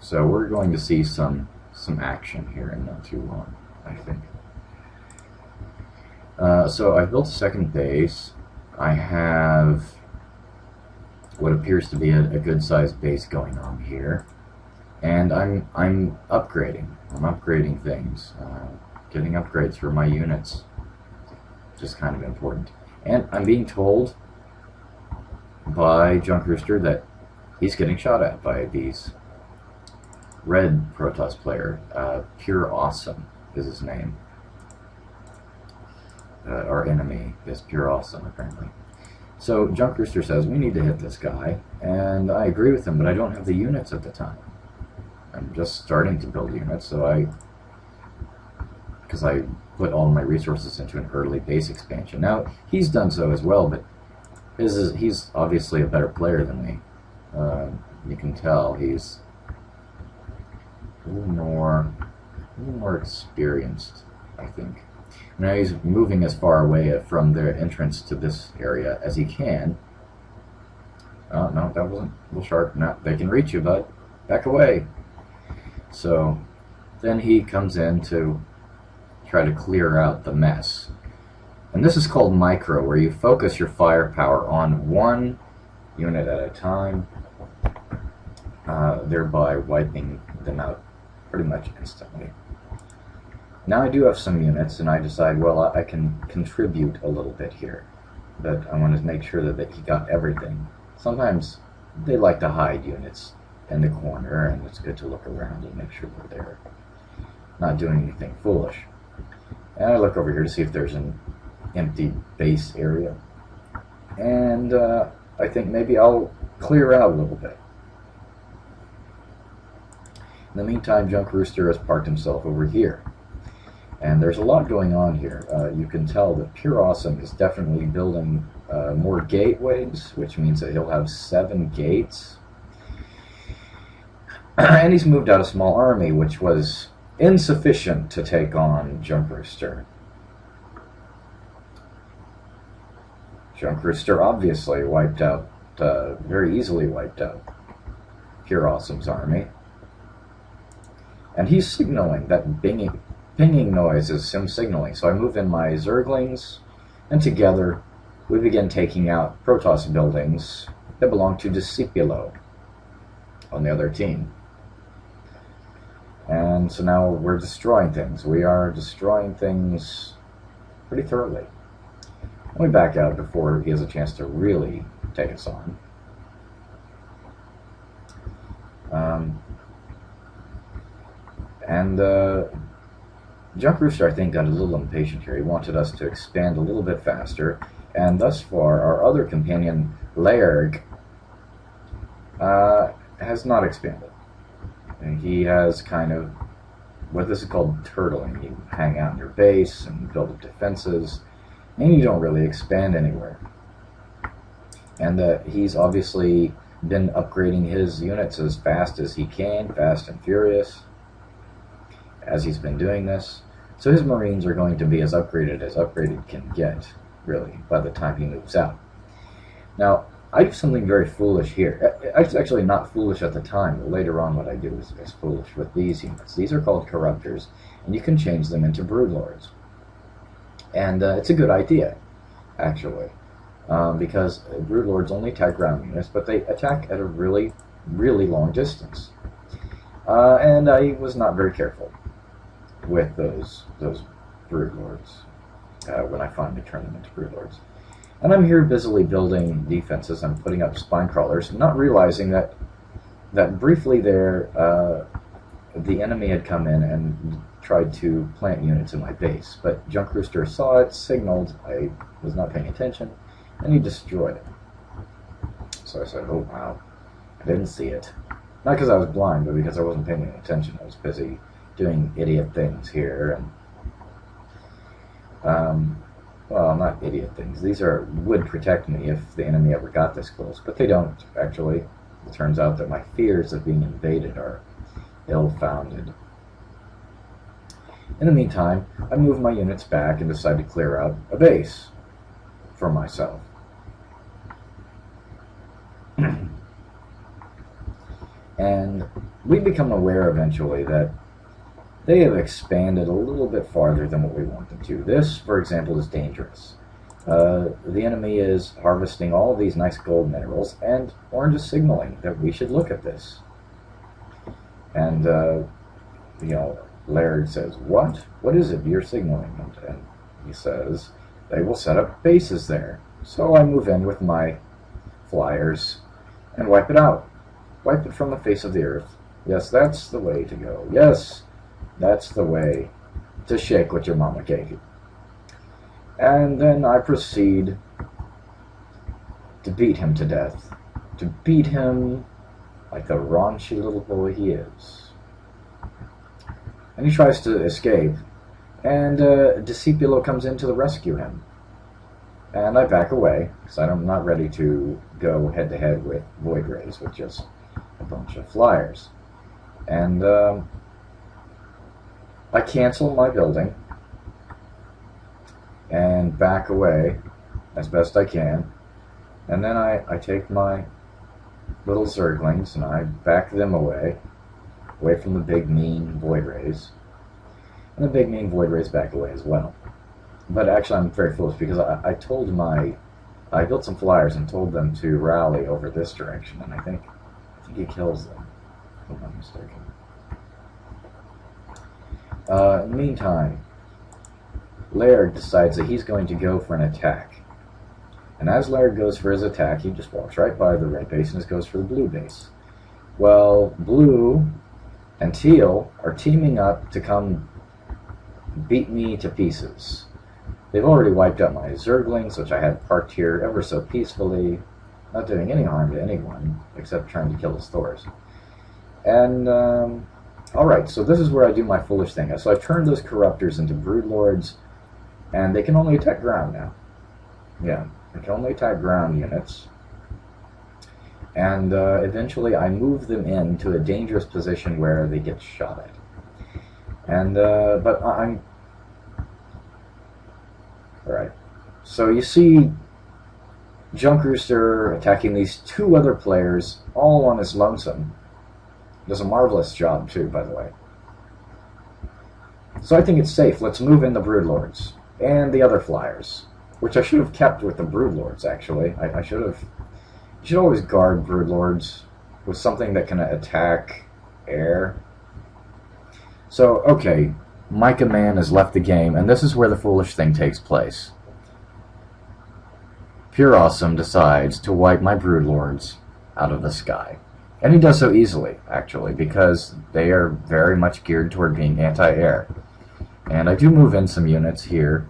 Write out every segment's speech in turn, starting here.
So we're going to see some action here in not too long, I think. So I've built a second base. I have what appears to be a good-sized base going on here, and I'm upgrading. I'm upgrading things, getting upgrades for my units, which is kind of important. And I'm being told by Junk Rooster that he's getting shot at by these red Protoss player. Pure Awesome is his name. Our enemy is Pure Awesome, apparently. So Junk Rooster says we need to hit this guy, and I agree with him, but I don't have the units at the time. I'm just starting to build units, so because I put all my resources into an early base expansion. Now he's done so as well, but he's obviously a better player than me. You can tell he's a little more experienced, I think. Now he's moving as far away from the entrance to this area as he can. Oh, no, that wasn't a little sharp. No, they can reach you, bud. Back away. So then he comes in to try to clear out the mess. And this is called micro, where you focus your firepower on one unit at a time, thereby wiping them out pretty much instantly. Now I do have some units, and I decide, well, I can contribute a little bit here, but I want to make sure that he got everything. Sometimes they like to hide units in the corner, and it's good to look around and make sure that they're not doing anything foolish. And I look over here to see if there's an empty base area, and I think maybe I'll clear out a little bit. In the meantime, Junk Rooster has parked himself over here. And there's a lot going on here. You can tell that Pure Awesome is definitely building more gateways, which means that he'll have 7 gates. And he's moved out a small army, which was insufficient to take on Junk Rooster. Junk Rooster obviously wiped out, very easily wiped out Pure Awesome's army. And he's signaling that pinging noise is him signaling. So I move in my Zerglings, and together we begin taking out Protoss buildings that belong to Discipulo on the other team. And so now we're destroying things. We are destroying things pretty thoroughly. Let me back out before he has a chance to really take us on. Junk Rooster, I think, got a little impatient here. He wanted us to expand a little bit faster, and thus far, our other companion, Lairg, has not expanded. And he has kind of what this is called turtling. You hang out in your base and build up defenses, and you don't really expand anywhere. And he's obviously been upgrading his units as fast as he can, fast and furious, as he's been doing this. So his Marines are going to be as upgraded can get, really, by the time he moves out. Now, I do something very foolish here. It's actually not foolish at the time, but later on what I do is foolish with these units. These are called Corruptors, and you can change them into Broodlords. And it's a good idea, actually, because Broodlords only attack ground units, but they attack at a really, really long distance. And I was not very careful with those Broodlords when I finally turned them into Broodlords. And I'm here busily building defenses. I'm putting up spine crawlers, not realizing that briefly there the enemy had come in and tried to plant units in my base. But Junk Rooster saw it, signaled, I was not paying attention, and he destroyed it. So I said, oh wow, I didn't see it. Not because I was blind, but because I wasn't paying attention. I was busy doing idiot things here, and well, not idiot things. These would protect me if the enemy ever got this close, but they don't, actually. It turns out that my fears of being invaded are ill-founded. In the meantime, I move my units back and decide to clear out a base for myself. And we become aware eventually that they have expanded a little bit farther than what we want them to. This, for example, is dangerous. The enemy is harvesting all of these nice gold minerals, and Orange is signaling that we should look at this. And, Laird says, "What? What is it you're signaling?" And he says, "They will set up bases there." So I move in with my flyers and wipe it out. Wipe it from the face of the earth. Yes, that's the way to go. Yes, that's the way to shake what your mama gave you. And then I proceed to beat him to death. To beat him like the raunchy little boy he is. And he tries to escape. And Discipulo comes in to rescue him. And I back away, because I'm not ready to go head-to-head with Void Rays with just a bunch of flyers. And I cancel my building and back away as best I can. And then I take my little Zerglings and I back them away from the big mean Void Rays. And the big mean Void Rays back away as well. But actually I'm very foolish because I built some flyers and told them to rally over this direction, and I think he kills them, if I'm not mistaken. In the meantime, Laird decides that he's going to go for an attack. And as Laird goes for his attack, he just walks right by the red base and just goes for the blue base. Well, blue and teal are teaming up to come beat me to pieces. They've already wiped out my Zerglings, which I had parked here ever so peacefully, not doing any harm to anyone, except trying to kill his Thors. And, alright, so this is where I do my foolish thing. So I've turned those Corruptors into Broodlords, and they can only attack ground now. Yeah, they can only attack ground units. And eventually I move them into a dangerous position where they get shot at. And, but I'm... Alright, so you see Junk Rooster attacking these two other players, all on his lonesome. Does a marvelous job, too, by the way. So I think it's safe. Let's move in the Broodlords and the other flyers, which I should have kept with the Broodlords, actually. I should have... You should always guard Broodlords with something that can attack air. So, okay, Micah Man has left the game, and this is where the foolish thing takes place. Pure Awesome decides to wipe my Broodlords out of the sky. And he does so easily, actually, because they are very much geared toward being anti-air. And I do move in some units here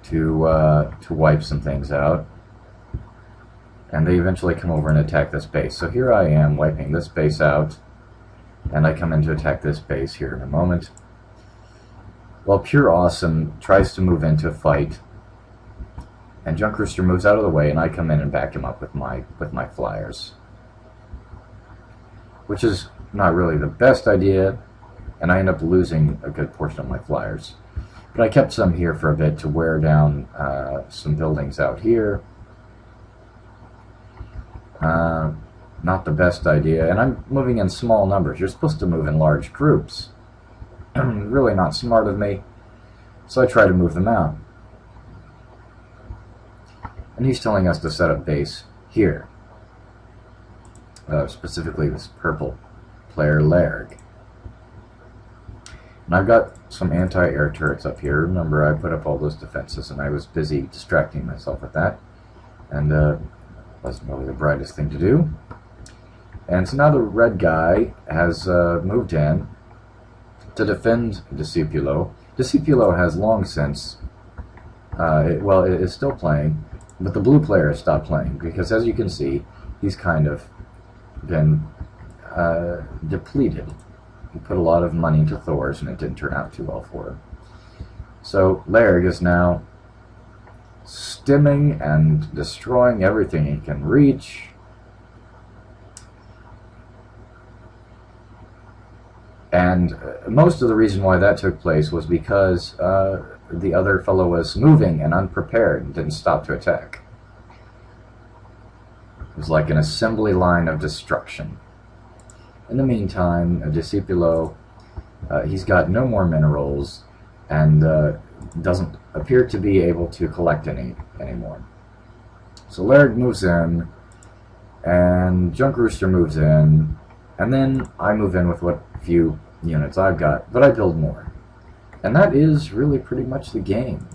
to wipe some things out. And they eventually come over and attack this base. So here I am wiping this base out, and I come in to attack this base here in a moment. While Pure Awesome tries to move into a fight, and Junk Rooster moves out of the way, and I come in and back him up with my flyers. Which is not really the best idea, and I end up losing a good portion of my flyers. But I kept some here for a bit to wear down some buildings out here. Not the best idea, and I'm moving in small numbers. You're supposed to move in large groups. Really not smart of me, so I try to move them out. And he's telling us to set up base here. Specifically this purple player, Laird. And I've got some anti-air turrets up here. Remember, I put up all those defenses, and I was busy distracting myself with that. And wasn't really the brightest thing to do. And so now the red guy has moved in to defend Discipulo. Discipulo has long since, it is still playing, but the blue player has stopped playing, because as you can see, he's kind of been depleted. He put a lot of money into Thors, and it didn't turn out too well for him. So Laird is now stimming and destroying everything he can reach. And most of the reason why that took place was because the other fellow was moving and unprepared and didn't stop to attack. It was like an assembly line of destruction. In the meantime, Discipulo, he's got no more minerals and doesn't appear to be able to collect any anymore. So Larry moves in, and Junk Rooster moves in, and then I move in with what few units I've got, but I build more. And that is really pretty much the game.